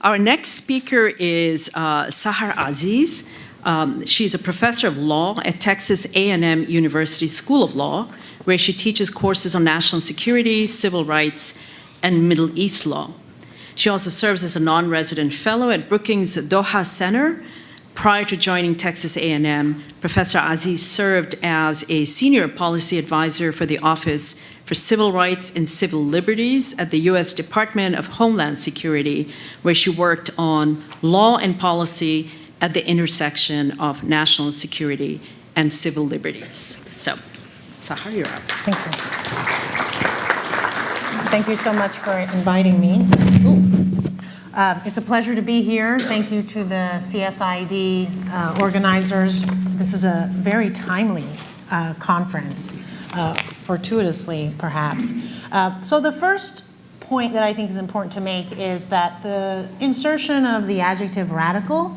Our next speaker is Sahar Aziz. She is a professor of law at Texas A&M University School of Law, where she teaches courses on national security, civil rights, and Middle East law. She also serves as a non-resident fellow at Brookings Doha Center. Prior to joining Texas A&M, Professor Aziz served as a senior policy advisor for the Office for Civil Rights and Civil Liberties at the U.S. Department of Homeland Security, where she worked on law and policy at the intersection of national security and civil liberties. So, Sahar, you're up. Thank you. Thank you so much for inviting me. It's a pleasure to be here. Thank you to the CSID organizers. This is a very timely conference, fortuitously perhaps. So the first point that I think is important to make is that the insertion of the adjective radical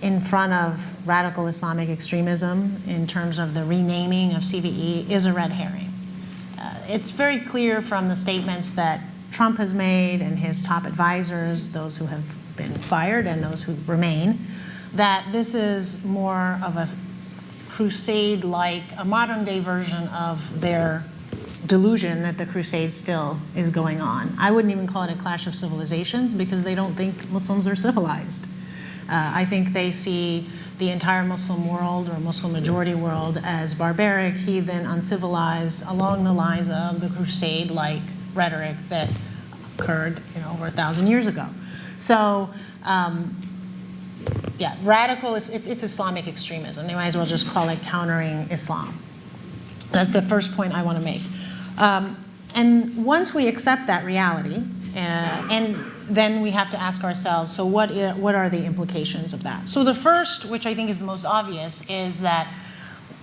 in front of radical Islamic extremism in terms of the renaming of CVE is a red herring. It's very clear from the statements that Trump has made and his top advisors, those who have been fired and those who remain, that this is more of a crusade-like, a modern-day version of their delusion that the crusade still is going on. I wouldn't even call it a clash of civilizations because they don't think Muslims are civilized. I think they see the entire Muslim world or Muslim majority world as barbaric, heathen, uncivilized, along the lines of the crusade-like rhetoric that occurred, over 1,000 years ago. So, yeah, radical it's Islamic extremism. They might as well just call it countering Islam. That's the first point I want to make. And once we accept that reality, and then we have to ask ourselves, so what are the implications of that? So the first, which I think is the most obvious, is that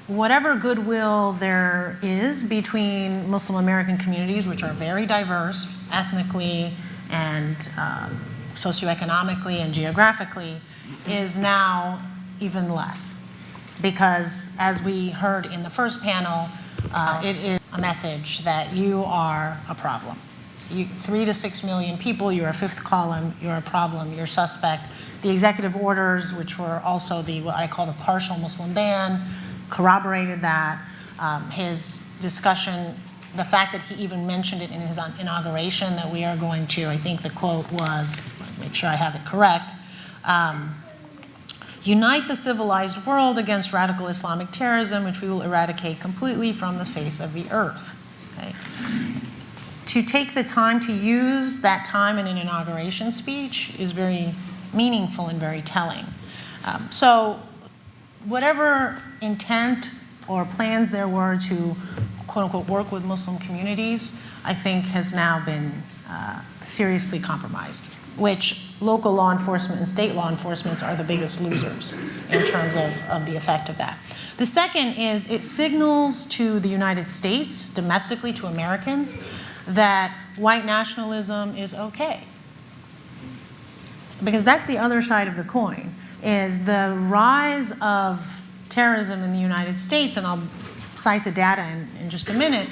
whatever goodwill there is between Muslim American communities, which are very diverse ethnically and socioeconomically and geographically, is now even less. Because as we heard in the first panel, it is a message that you are a problem. 3 to 6 million people, you're a fifth column, you're a problem, you're suspect. The executive orders, which were also what I call the partial Muslim ban, corroborated that. His discussion, the fact that he even mentioned it in his inauguration, that we are going to, I think the quote was, make sure I have it correct, unite the civilized world against radical Islamic terrorism, which we will eradicate completely from the face of the earth. Okay? To take the time to use that time in an inauguration speech is very meaningful and very telling. So whatever intent or plans there were to, quote unquote, work with Muslim communities, I think has now been seriously compromised, which local law enforcement and state law enforcement are the biggest losers in terms of the effect of that. The second is it signals to the United States, domestically to Americans, that white nationalism is okay. Because that's the other side of the coin, is the rise of terrorism in the United States, and I'll cite the data in just a minute,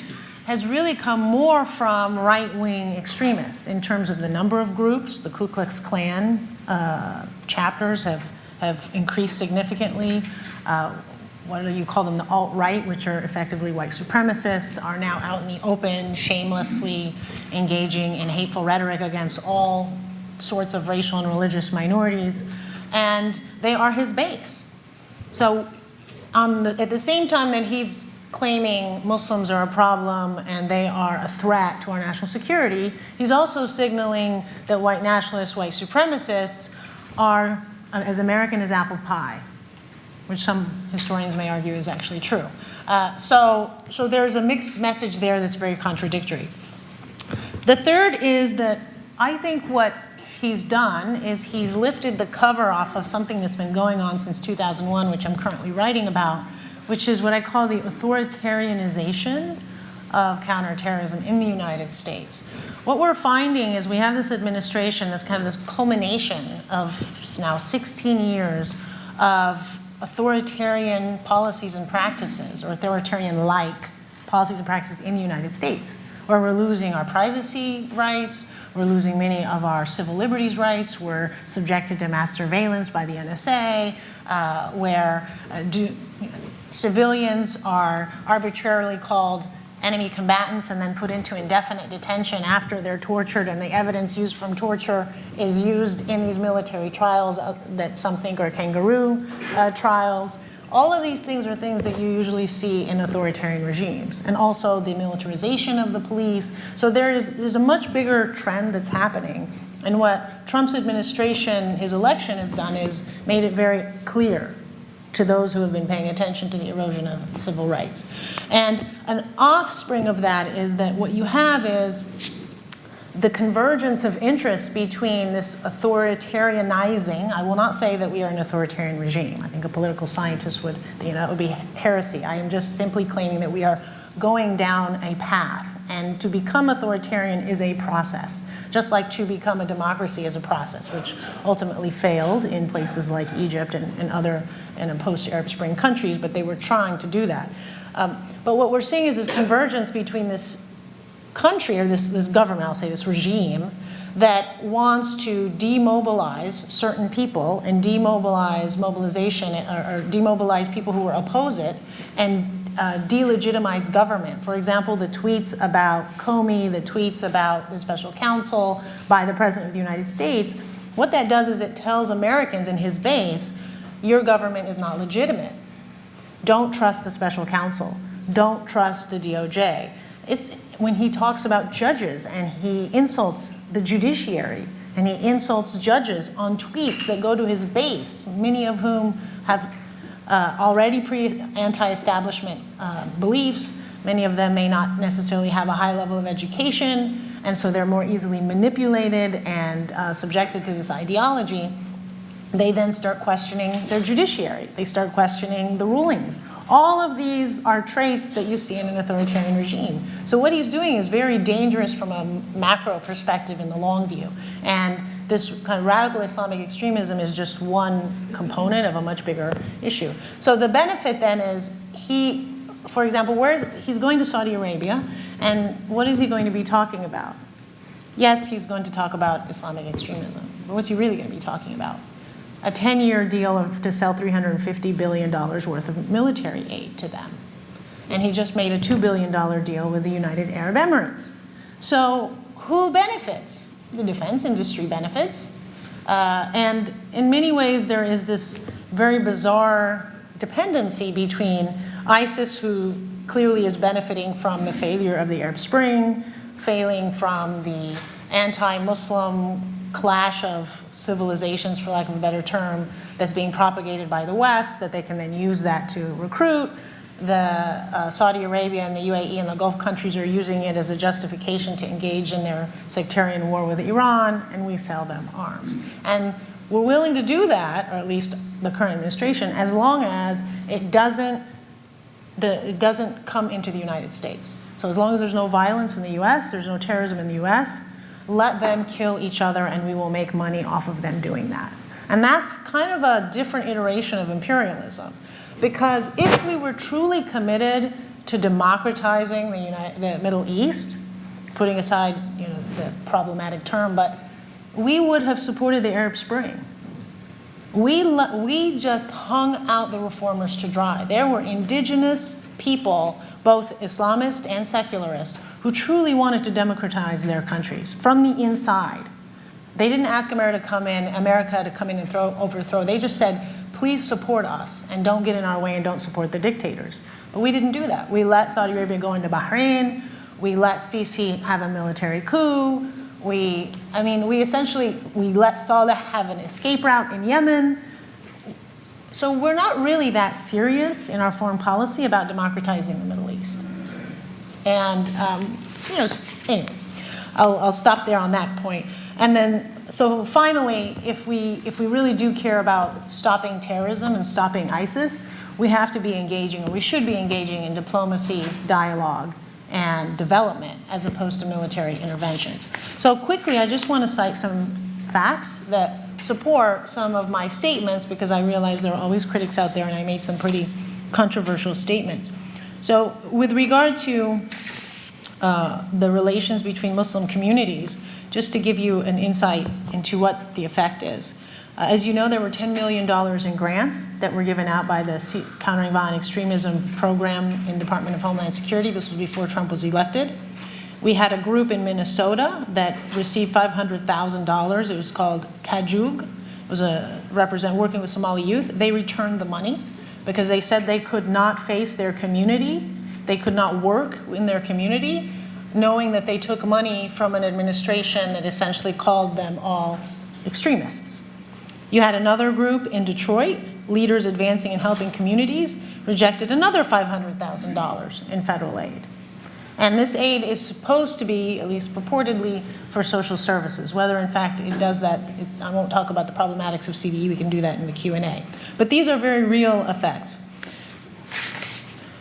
has really come more from right-wing extremists in terms of the number of groups. The Ku Klux Klan chapters have increased significantly. What do you call them? The alt-right, which are effectively white supremacists, are now out in the open, shamelessly engaging in hateful rhetoric against all sorts of racial and religious minorities, and they are his base. So at the same time that he's claiming Muslims are a problem and they are a threat to our national security, he's also signaling that white nationalists, white supremacists are as American as apple pie, which some historians may argue is actually true. So there's a mixed message there that's very contradictory. The third is that I think what he's done is he's lifted the cover off of something that's been going on since 2001, which I'm currently writing about, which is what I call the authoritarianization of counterterrorism in the United States. What we're finding is we have this administration that's kind of this culmination of now 16 years of authoritarian policies and practices, or authoritarian-like policies and practices in the United States. where we're losing our privacy rights, we're losing many of our civil liberties rights, we're subjected to mass surveillance by the NSA, where civilians are arbitrarily called enemy combatants and then put into indefinite detention after they're tortured, and the evidence used from torture is used in these military trials that some think are kangaroo trials. All of these things are things that you usually see in authoritarian regimes, and also the militarization of the police. So there's a much bigger trend that's happening, and what Trump's administration, his election has done is made it very clear to those who have been paying attention to the erosion of civil rights. And an offspring of that is that what you have is the convergence of interest between this authoritarianizing. I will not say that we are an authoritarian regime. I think a political scientist would, it would be heresy. I am just simply claiming that we are going down a path. And to become authoritarian is a process, just like to become a democracy is a process, which ultimately failed in places like Egypt and other post-Arab Spring countries, but they were trying to do that. But what we're seeing is this convergence between this country, or this government, I'll say this regime, that wants to demobilize certain people and demobilize mobilization, or demobilize people who oppose it, and delegitimize government. For example, the tweets about Comey, the tweets about the special counsel by the President of the United States, what that does is it tells Americans in his base, your government is not legitimate. Don't trust the special counsel. Don't trust the DOJ. It's when he talks about judges and he insults the judiciary and he insults judges on tweets that go to his base, many of whom have already anti-establishment beliefs. Many of them may not necessarily have a high level of education, and so they're more easily manipulated and subjected to this ideology. They then start questioning their judiciary. They start questioning the rulings. All of these are traits that you see in an authoritarian regime. So what he's doing is very dangerous from a macro perspective in the long view. And this kind of radical Islamic extremism is just one component of a much bigger issue. So the benefit then is for example, he's going to Saudi Arabia, and what is he going to be talking about? Yes, he's going to talk about Islamic extremism, but what's he really going to be talking about? A 10-year deal to sell $350 billion worth of military aid to them. And he just made a $2 billion deal with the United Arab Emirates. So who benefits? The defense industry benefits. And in many ways, there is this very bizarre dependency between ISIS, who clearly is benefiting from the failure of the Arab Spring, failing from the anti-Muslim clash of civilizations, for lack of a better term, that's being propagated by the West, that they can then use that to recruit. The Saudi Arabia and the UAE and the Gulf countries are using it as a justification to engage in their sectarian war with Iran, and we sell them arms. And we're willing to do that, or at least the current administration, as long as it doesn't come into the United States. So as long as there's no violence in the US, there's no terrorism in the US, let them kill each other and we will make money off of them doing that. And that's kind of a different iteration of imperialism. Because if we were truly committed to democratizing the Middle East, putting aside the problematic term, but we would have supported the Arab Spring. We just hung out the reformers to dry. There were indigenous people, both Islamist and secularist, who truly wanted to democratize their countries from the inside. They didn't ask America to come in and overthrow. They just said, please support us and don't get in our way and don't support the dictators. But we didn't do that. We let Saudi Arabia go into Bahrain. We let Sisi have a military coup. We let Saleh have an escape route in Yemen. So we're not really that serious in our foreign policy about democratizing the Middle East. And anyway, I'll stop there on that point. And then, so finally, if we really do care about stopping terrorism and stopping ISIS, we have to be engaging, or we should be engaging in diplomacy, dialogue, and development, as opposed to military interventions. So quickly, I just want to cite some facts that support some of my statements, because I realize there are always critics out there, and I made some pretty controversial statements. So with regard to the relations between Muslim communities, just to give you an insight into what the effect is. As you know, there were $10 million in grants that were given out by the Countering Violent Extremism program in Department of Homeland Security. This was before Trump was elected. We had a group in Minnesota that received $500,000. It was called Kajug. It was working with Somali youth. They returned the money because they said they could not face their community. They could not work in their community, knowing that they took money from an administration that essentially called them all extremists. You had another group in Detroit, Leaders Advancing and Helping Communities, rejected another $500,000 in federal aid. And this aid is supposed to be, at least purportedly, for social services. Whether, in fact, it does that, I won't talk about the problematics of CVE, we can do that in the Q&A. But these are very real effects.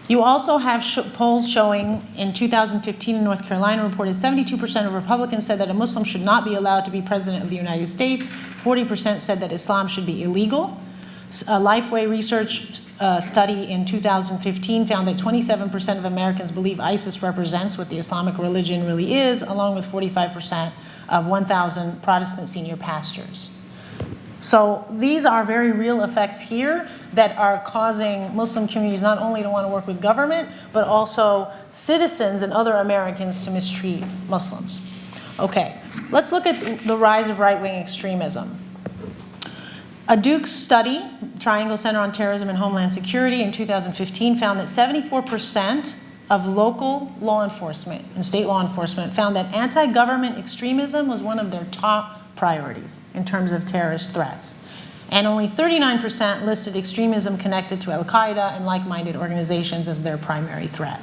You also have polls showing in 2015 in North Carolina reported 72% of Republicans said that a Muslim should not be allowed to be president of the United States. 40% said that Islam should be illegal. A Lifeway research study in 2015 found that 27% of Americans believe ISIS represents what the Islamic religion really is, along with 45% of 1,000 Protestant senior pastors. So these are very real effects here that are causing Muslim communities not only to want to work with government, but also citizens and other Americans to mistreat Muslims. Okay, let's look at the rise of right-wing extremism. A Duke study, Triangle Center on Terrorism and Homeland Security in 2015 found that 74% of local law enforcement and state law enforcement found that anti-government extremism was one of their top priorities in terms of terrorist threats. And only 39% listed extremism connected to Al-Qaeda and like-minded organizations as their primary threat.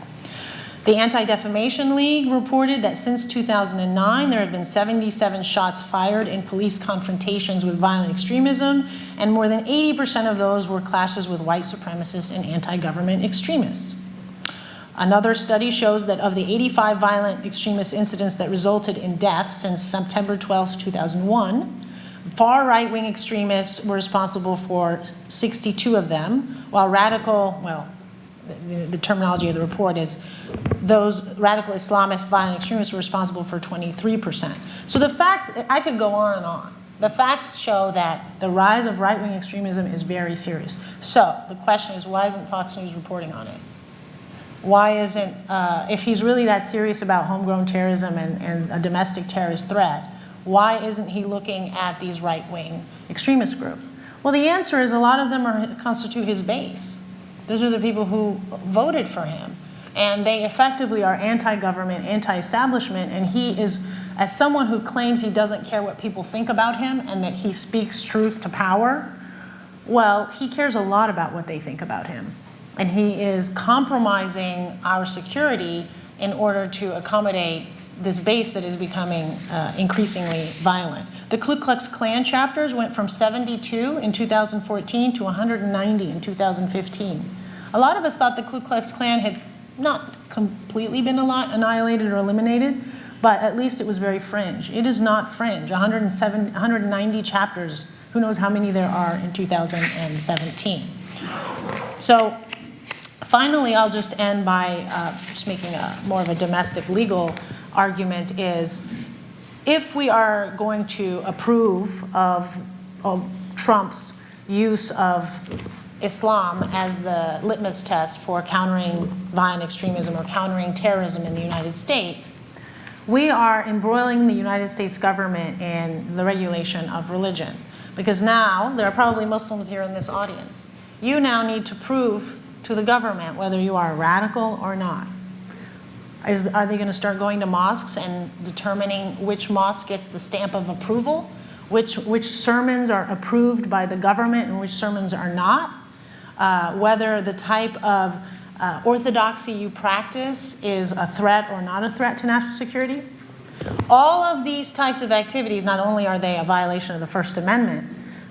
The Anti-Defamation League reported that since 2009, there have been 77 shots fired in police confrontations with violent extremism, and more than 80% of those were clashes with white supremacists and anti-government extremists. Another study shows that of the 85 violent extremist incidents that resulted in death since September 12, 2001, far right-wing extremists were responsible for 62 of them, while radical, well, the terminology of the report is those radical Islamist violent extremists were responsible for 23%. So the facts, I could go on and on. The facts show that the rise of right-wing extremism is very serious. So the question is, why isn't Fox News reporting on it? Why isn't, if he's really that serious about homegrown terrorism and a domestic terrorist threat, why isn't he looking at these right-wing extremist groups? Well, the answer is a lot of them constitute his base. Those are the people who voted for him. And they effectively are anti-government, anti-establishment, and he is, as someone who claims he doesn't care what people think about him and that he speaks truth to power, well, he cares a lot about what they think about him. And he is compromising our security in order to accommodate this base that is becoming increasingly violent. The Ku Klux Klan chapters went from 72 in 2014 to 190 in 2015. A lot of us thought the Ku Klux Klan had not completely been annihilated or eliminated, but at least it was very fringe. It is not fringe. 190 chapters, who knows how many there are in 2017. So finally, I'll just end by just making more of a domestic legal argument is, if we are going to approve of Trump's use of Islam as the litmus test for countering violent extremism or countering terrorism in the United States, we are embroiling the United States government in the regulation of religion. Because now, there are probably Muslims here in this audience. You now need to prove to the government whether you are a radical or not. Are they going to start going to mosques and determining which mosque gets the stamp of approval? Which sermons are approved by the government and which sermons are not? Whether the type of orthodoxy you practice is a threat or not a threat to national security? All of these types of activities, not only are they a violation of the First Amendment,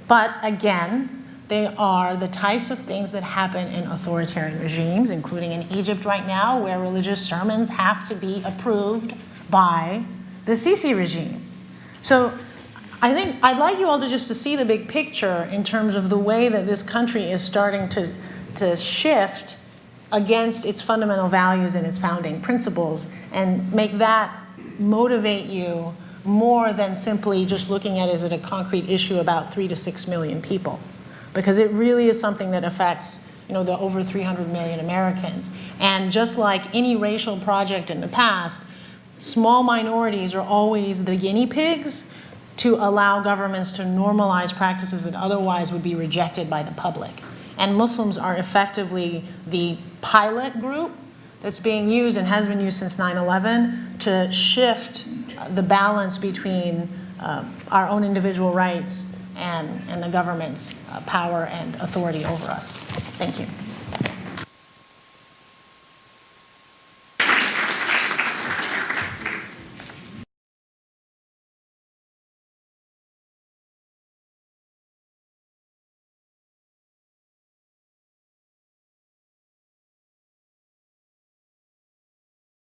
but again, they are the types of things that happen in authoritarian regimes, including in Egypt right now, where religious sermons have to be approved by the Sisi regime. So I think I'd like you all to just to see the big picture in terms of the way that this country is starting to shift against its fundamental values and its founding principles, and make that motivate you more than simply just looking at it as a concrete issue about 3 to 6 million people. Because it really is something that affects, you know, the over 300 million Americans. And just like any racial project in the past, small minorities are always the guinea pigs to allow governments to normalize practices that otherwise would be rejected by the public. And Muslims are effectively the pilot group that's being used and has been used since 9/11 to shift the balance between our own individual rights and the government's power and authority over us. Thank you.